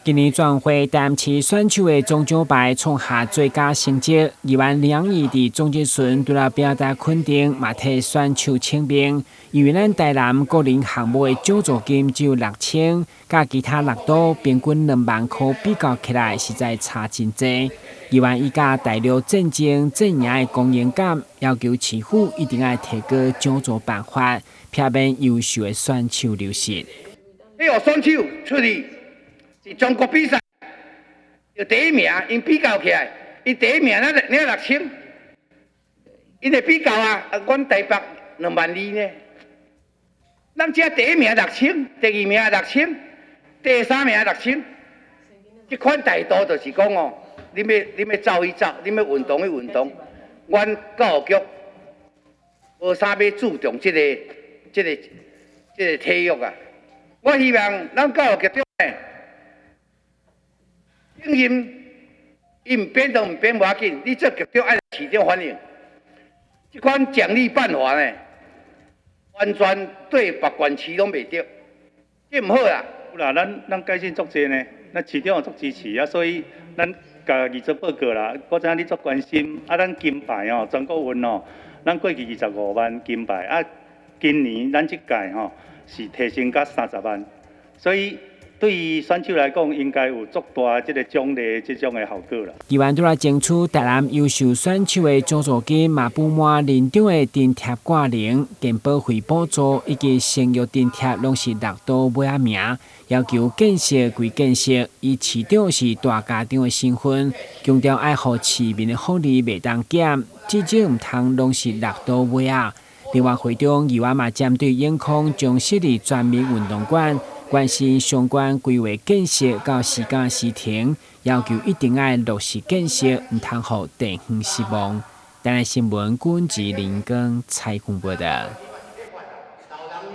今年全会担起选手的总奖牌创下最佳成绩，议员梁毅伫总结时对了表达肯定，嘛替选手请命。因为咱台南个人项目的奖助金只有6000，甲其他6都平均2万块比较起来，实在差真济。议员以甲大陆战争阵营的公营感，要求市府一定要提高奖助办法，避免优秀的选手流失。你有选手出去是中国比赛，就第一名，因比较起来，伊第一名那6000，因会比较啊，阮台北22000呢。咱遮第一名6000，第二名6000，第三名6000，这款态度就是讲哦，你要走一走，你要运动去运动。阮教育局无啥要注重这个体育啊。我希望咱教育局长呢，经营伊唔变都唔变无要紧，你做局长爱市场反映，这款奖励办法呢，完全对别县市拢袂对，这唔好啦。有啦，咱改善足济呢，咱市长也足支持啊，所以咱甲议做报告啦。我知影你足关心，啊，咱金牌哦，全国运哦，咱过去25万金牌，啊，今年咱这届吼是提升到30万，所以对于选手来讲，应该有足大这个奖励这种的效果啦。议员对来争取台南优秀选手的奖助金，嘛补满年长的津贴挂零、健保费补助以及生育津贴，拢是6都尾仔名。要求建设归建设，以市长是大家长的身份，强调爱护市民的福利袂当减，至少唔通拢是6都尾仔。另外，会中议员嘛针对永康中设立全民运动馆，关心相关规划建设到时间时停，要求一定要落实建设，唔通互地方失望。台南新闻管制林根采访报道。